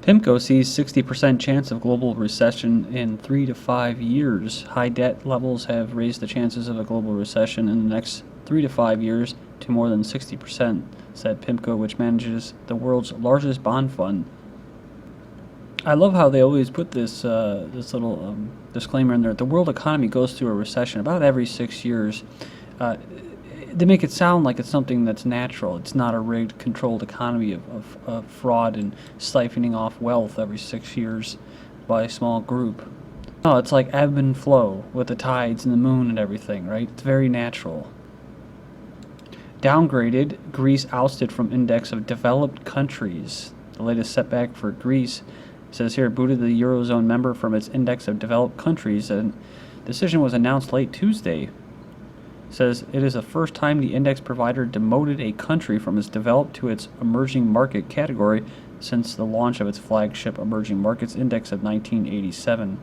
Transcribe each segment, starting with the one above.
Pimco sees 60% chance of global recession in 3 to 5 years. High debt levels have raised the chances of a global recession in the next 3 to 5 years to more than 60%, said Pimco, which manages the world's largest bond fund. I love how they always put this little disclaimer in there. The world economy goes through a recession about every 6 years. They make it sound like it's something that's natural. It's not a rigged, controlled economy of fraud and siphoning off wealth every 6 years by a small group. No, it's like ebb and flow with the tides and the moon and everything, right? It's very natural. Downgraded, Greece ousted from index of developed countries. The latest setback for Greece, says here, booted the Eurozone member from its index of developed countries. And decision was announced late Tuesday. Says it is the first time the index provider demoted a country from its developed to its emerging market category since the launch of its flagship Emerging Markets Index of 1987.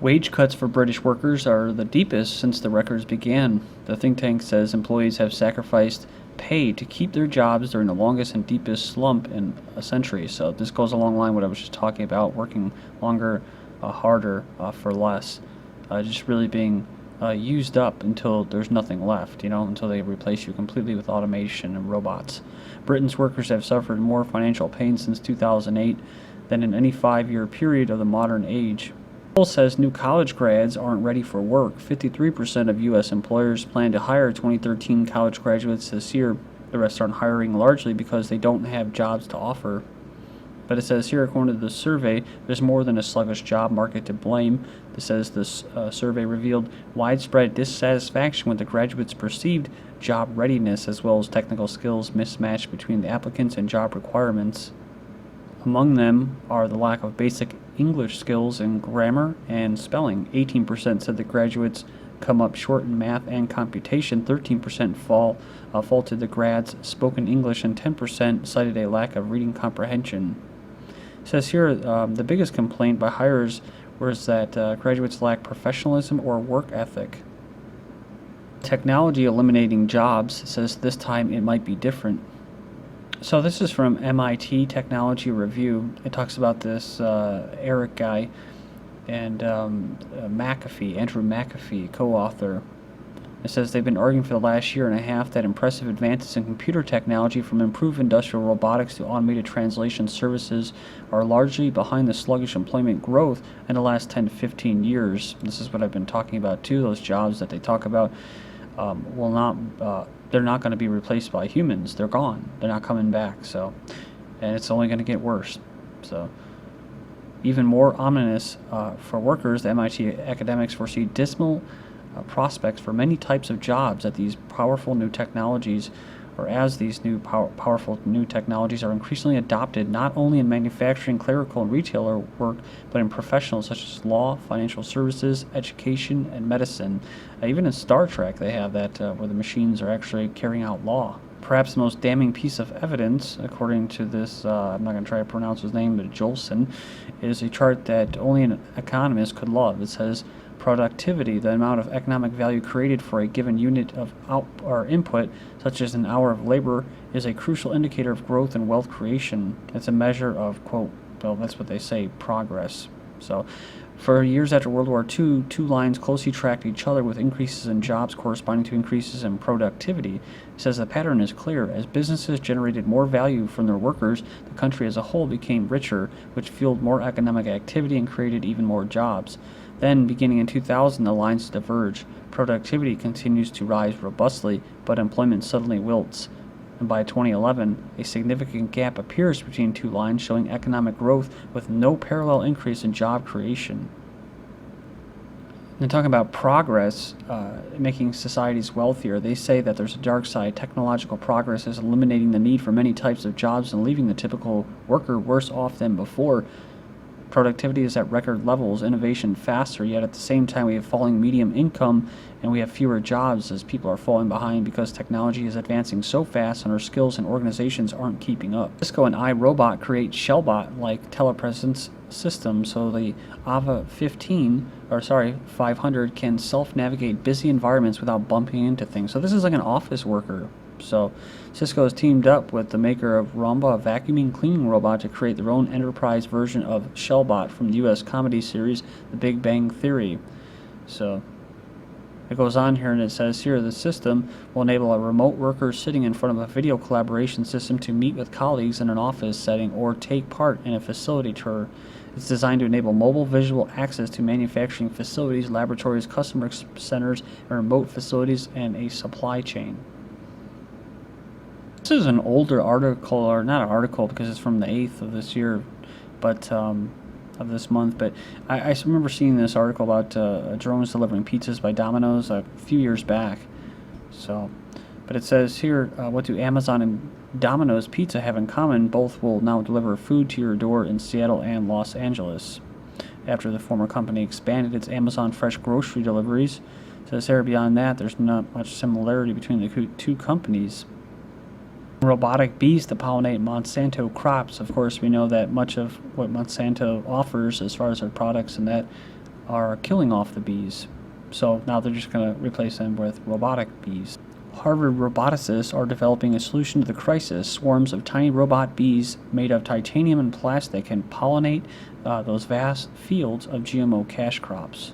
Wage cuts for British workers are the deepest since the records began. The think tank says employees have sacrificed pay to keep their jobs during the longest and deepest slump in a century. So this goes along the line with what I was just talking about, working longer, harder, for less, just really being used up until there's nothing left, until they replace you completely with automation and robots. Britain's workers have suffered more financial pain since 2008 than in any 5-year period of the modern age. Poll says new college grads aren't ready for work. 53% of U.S. employers plan to hire 2013 college graduates this year. The rest aren't hiring largely because they don't have jobs to offer. But it says here, according to the survey, there's more than a sluggish job market to blame. It says this survey revealed widespread dissatisfaction with the graduates' perceived job readiness as well as technical skills mismatched between the applicants and job requirements. Among them are the lack of basic English skills in grammar and spelling. 18% said that graduates come up short in math and computation. 13% faulted the grads' spoken English, and 10% cited a lack of reading comprehension. It says here the biggest complaint by hirers was that graduates lack professionalism or work ethic. Technology eliminating jobs, says this time it might be different. So this is from MIT Technology Review. It talks about this Eric guy and Andrew McAfee, co-author. It says they've been arguing for the last year and a half that impressive advances in computer technology, from improved industrial robotics to automated translation services, are largely behind the sluggish employment growth in the last 10 to 15 years. This is what I've been talking about too. Those jobs that they talk about they're not going to be replaced by humans. They're gone. They're not coming back. So, and it's only going to get worse. So, even more ominous for workers, the MIT academics foresee dismal prospects for many types of jobs that these powerful new technologies, or as these new powerful new technologies are increasingly adopted, not only in manufacturing, clerical, and retailer work, but in professionals such as law, financial services, education, and medicine. Even in Star Trek, they have that where the machines are actually carrying out law. Perhaps the most damning piece of evidence, according to this, I'm not going to try to pronounce his name, but Jolson, is a chart that only an economist could love. It says, productivity, the amount of economic value created for a given unit of input, such as an hour of labor, is a crucial indicator of growth and wealth creation. It's a measure of, quote, well, that's what they say, progress. So, for years after World War II, two lines closely tracked each other, with increases in jobs corresponding to increases in productivity. It says the pattern is clear. As businesses generated more value from their workers, the country as a whole became richer, which fueled more economic activity and created even more jobs. Then, beginning in 2000, the lines diverge. Productivity continues to rise robustly, but employment suddenly wilts. And by 2011, a significant gap appears between two lines, showing economic growth with no parallel increase in job creation. And talking about progress, making societies wealthier, they say that there's a dark side. Technological progress is eliminating the need for many types of jobs and leaving the typical worker worse off than before. Productivity is at record levels, innovation faster, yet at the same time we have falling medium income and we have fewer jobs as people are falling behind because technology is advancing so fast and our skills and organizations aren't keeping up. Cisco and iRobot create Shelbot-like telepresence systems, so the AVA 500 can self-navigate busy environments without bumping into things. So this is like an office worker, So Cisco has teamed up with the maker of Roomba, a vacuuming cleaning robot, to create their own enterprise version of Shelbot from the U.S. comedy series The Big Bang Theory. So it goes on here and it says here, the system will enable a remote worker sitting in front of a video collaboration system to meet with colleagues in an office setting or take part in a facility tour. It's designed to enable mobile visual access to manufacturing facilities, laboratories, customer centers, and remote facilities, and a supply chain. This is an older article, or not an article because it's from the 8th of this year, but of this month. But I remember seeing this article about drones delivering pizzas by Domino's a few years back. So, but it says here, what do Amazon and Domino's Pizza have in common? Both will now deliver food to your door in Seattle and Los Angeles, after the former company expanded its Amazon Fresh grocery deliveries. It says here, beyond that, there's not much similarity between the two companies. Robotic bees to pollinate Monsanto crops. Of course, we know that much of what Monsanto offers as far as their products and that are killing off the bees. So now they're just going to replace them with robotic bees. Harvard roboticists are developing a solution to the crisis. Swarms of tiny robot bees made of titanium and plastic can pollinate those vast fields of GMO cash crops.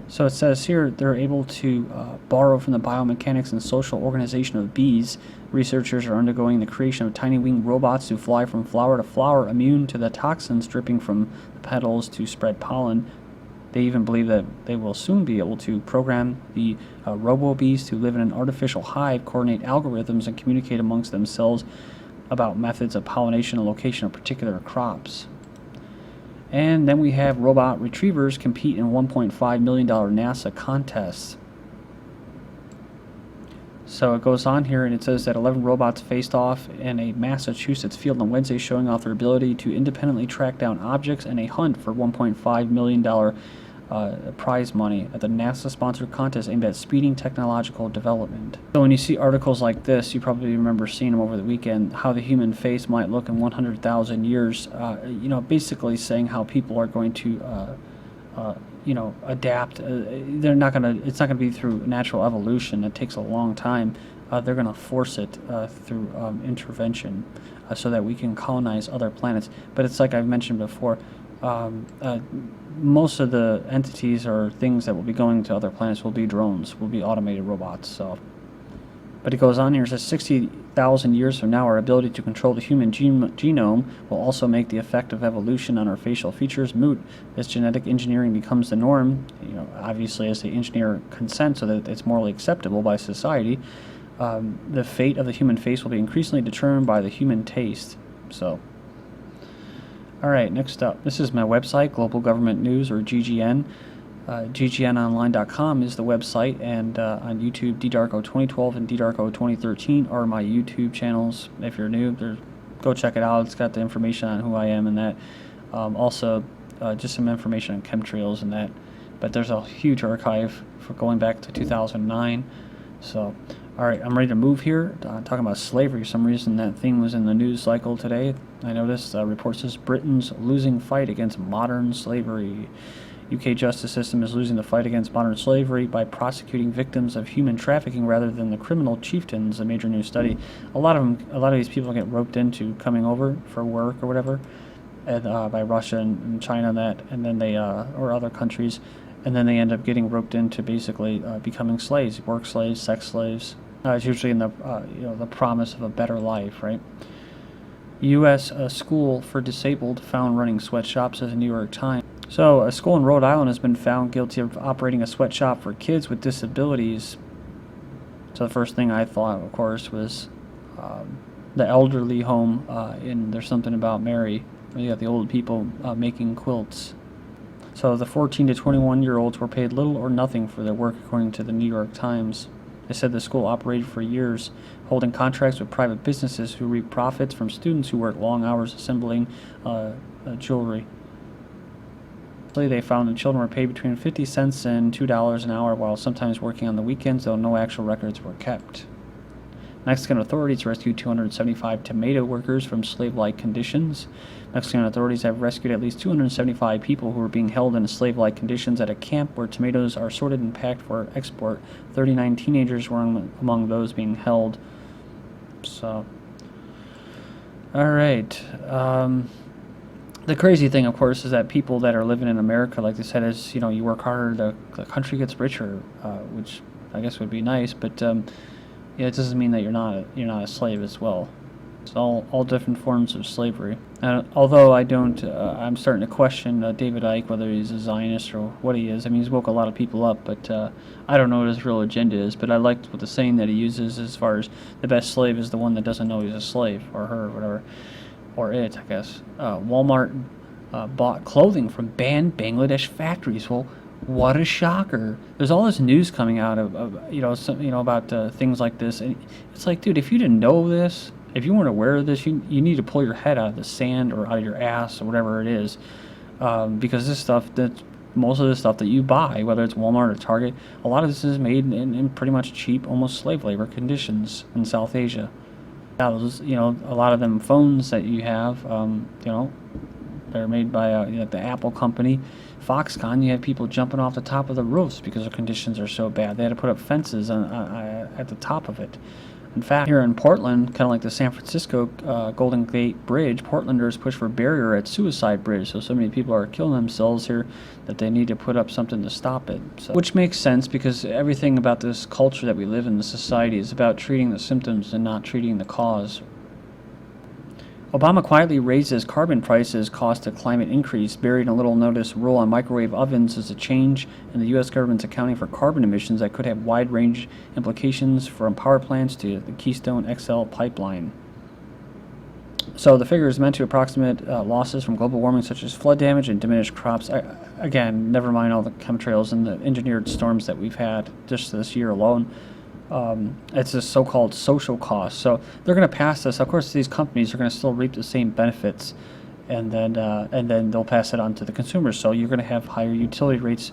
So it says here they're able to borrow from the biomechanics and social organization of bees. Researchers are undergoing the creation of tiny winged robots to fly from flower to flower, immune to the toxins dripping from the petals to spread pollen. They even believe that they will soon be able to program the robo-bees to live in an artificial hive, coordinate algorithms, and communicate amongst themselves about methods of pollination and location of particular crops. And then we have robot retrievers compete in $1.5 million NASA contest. So it goes on here and it says that 11 robots faced off in a Massachusetts field on Wednesday, showing off their ability to independently track down objects in a hunt for $1.5 million prize money at the NASA-sponsored contest aimed at speeding technological development. So when you see articles like this, you probably remember seeing them over the weekend, how the human face might look in 100,000 years, basically saying how people are going to adapt. They're not going to, it's not going to be through natural evolution. It takes a long time. They're going to force it through intervention so that we can colonize other planets. But it's like I've mentioned before, most of the entities or things that will be going to other planets will be drones, will be automated robots. So, but it goes on here, it says 60,000 years from now, our ability to control the human genome will also make the effect of evolution on our facial features moot. As genetic engineering becomes the norm, obviously as the engineer consent so that it's morally acceptable by society, the fate of the human face will be increasingly determined by the human taste. So, all right, next up, this is my website, Global Government News, or GGN. GGNonline.com is the website, and on YouTube, DDarko2012 and DDarko2013 are my YouTube channels. If you're new, go check it out. It's got the information on who I am and that. Also, just some information on chemtrails and that. But there's a huge archive for going back to 2009. So, all right, I'm ready to move here. Talking about slavery. For some reason that theme was in the news cycle today. I noticed reports says Britain's losing fight against modern slavery. UK justice system is losing the fight against modern slavery by prosecuting victims of human trafficking rather than the criminal chieftains. A major new study. A lot of these people get roped into coming over for work or whatever, and by Russia and China and then they or other countries, and then they end up getting roped into basically becoming slaves, work slaves, sex slaves. It's usually in the the promise of a better life, right? U.S. school for disabled found running sweatshops, says the New York Times. So, a school in Rhode Island has been found guilty of operating a sweatshop for kids with disabilities. So the first thing I thought, of course, was the elderly home in There's Something About Mary. You got the old people making quilts. So the 14 to 21-year-olds were paid little or nothing for their work, according to the New York Times. They said the school operated for years, holding contracts with private businesses who reap profits from students who work long hours assembling jewelry. They found the children were paid between 50 cents and $2 an hour, while sometimes working on the weekends, though no actual records were kept. Mexican authorities rescued 275 tomato workers from slave-like conditions. Mexican authorities have rescued at least 275 people who were being held in slave-like conditions at a camp where tomatoes are sorted and packed for export. 39 teenagers were among those being held. So, all right. The crazy thing, of course, is that people that are living in America, like they said, is, you know, you work harder, the country gets richer, which I guess would be nice, but yeah, it doesn't mean that you're not a slave as well. It's all different forms of slavery. Although I don't, I'm starting to question David Icke, whether he's a Zionist or what he is. I mean, he's woke a lot of people up, but I don't know what his real agenda is. But I liked what the saying that he uses as far as the best slave is the one that doesn't know he's a slave, or her, or whatever, or it, I guess. Walmart bought clothing from banned Bangladesh factories. Well, what a shocker! There's all this news coming out of about things like this, and it's like, dude, if you didn't know this, if you weren't aware of this, you need to pull your head out of the sand or out of your ass or whatever it is, because this stuff, most of the stuff that you buy, whether it's Walmart or Target, a lot of this is made in pretty much cheap, almost slave labor conditions in South Asia. Yeah, those, a lot of them phones that you have, they're made by the Apple company. Foxconn, you have people jumping off the top of the roofs because the conditions are so bad. They had to put up fences at the top of it. In fact, here in Portland, kind of like the San Francisco Golden Gate Bridge, Portlanders push for barrier at Suicide Bridge. So many people are killing themselves here that they need to put up something to stop it. So, which makes sense, because everything about this culture that we live in, the society, is about treating the symptoms and not treating the cause. Obama quietly raises carbon prices cost to climate increase. Buried in a little notice, rule on microwave ovens is a change in the U.S. government's accounting for carbon emissions that could have wide-range implications from power plants to the Keystone XL pipeline. So the figure is meant to approximate losses from global warming, such as flood damage and diminished crops. Again, never mind all the chemtrails and the engineered storms that we've had just this year alone. It's a so-called social cost. So they're going to pass this. Of course, these companies are going to still reap the same benefits, and then they'll pass it on to the consumers. So you're going to have higher utility rates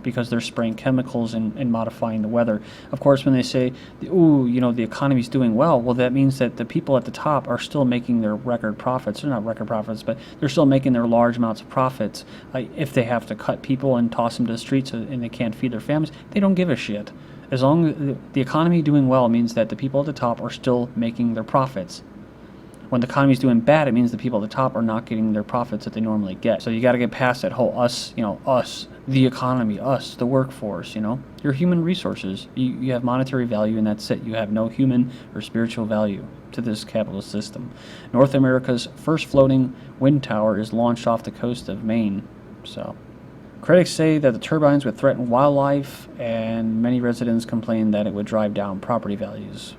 because they're spraying chemicals and modifying the weather. Of course, when they say, "Ooh, the economy's doing well," well, that means that the people at the top are still making their record profits. They're not record profits, but they're still making their large amounts of profits. If they have to cut people and toss them to the streets and they can't feed their families, they don't give a shit. As long as the economy doing well means that the people at the top are still making their profits. When the economy is doing bad, it means the people at the top are not getting their profits that they normally get. So you got to get past that whole us, the economy, us, the workforce, Your human resources. You have monetary value, and that's it. You have no human or spiritual value to this capitalist system. North America's first floating wind tower is launched off the coast of Maine. So critics say that the turbines would threaten wildlife, and many residents complain that it would drive down property values.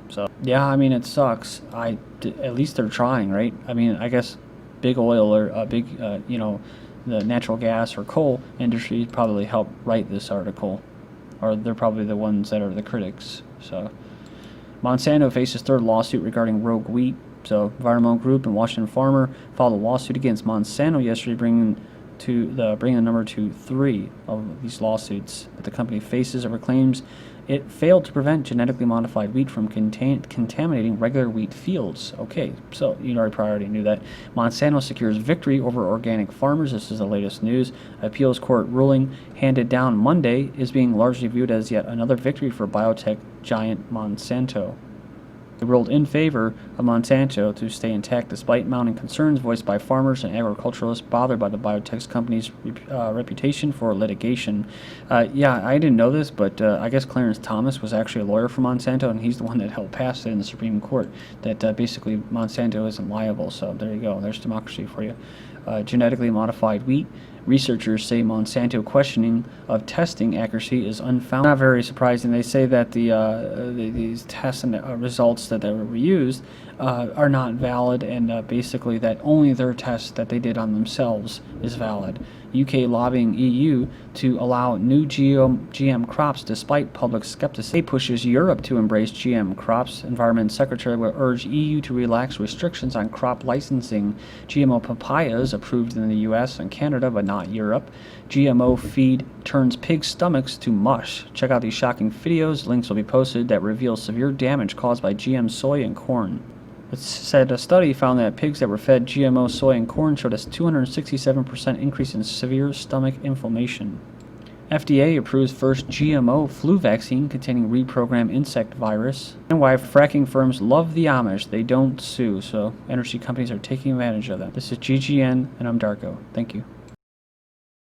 So, yeah, I mean, it sucks. At least they're trying, right? I mean, I guess big oil or the natural gas or coal industry probably helped write this article, or they're probably the ones that are the critics. So, Monsanto faces third lawsuit regarding rogue wheat. So, environmental group and Washington farmer filed a lawsuit against Monsanto yesterday, bringing the number to 3 of these lawsuits that the company faces over claims it failed to prevent genetically modified wheat from contaminating regular wheat fields. Okay, so you already knew that. Monsanto secures victory over organic farmers. This is the latest news. Appeals court ruling handed down Monday is being largely viewed as yet another victory for biotech giant Monsanto. It ruled in favor of Monsanto to stay intact despite mounting concerns voiced by farmers and agriculturalists bothered by the biotech company's reputation for litigation. Yeah, I didn't know this, but I guess Clarence Thomas was actually a lawyer for Monsanto, and he's the one that helped pass it in the Supreme Court, that basically Monsanto isn't liable. So there you go. There's democracy for you. Genetically modified wheat. Researchers say Monsanto questioning of testing accuracy is unfounded. Not very surprising. They say that these tests and results that were used are not valid, and basically that only their test that they did on themselves is valid. UK lobbying EU to allow new GM crops despite public skepticism. It pushes Europe to embrace GM crops. Environment Secretary will urge EU to relax restrictions on crop licensing. GMO papayas approved in the US and Canada but not Europe. GMO feed turns pig stomachs to mush. Check out these shocking videos. Links will be posted that reveal severe damage caused by GM soy and corn. It said a study found that pigs that were fed GMO soy and corn showed a 267% increase in severe stomach inflammation. FDA approves first GMO flu vaccine containing reprogrammed insect virus. And why fracking firms love the Amish. They don't sue, so energy companies are taking advantage of that. This is GGN, and I'm Darko. Thank you.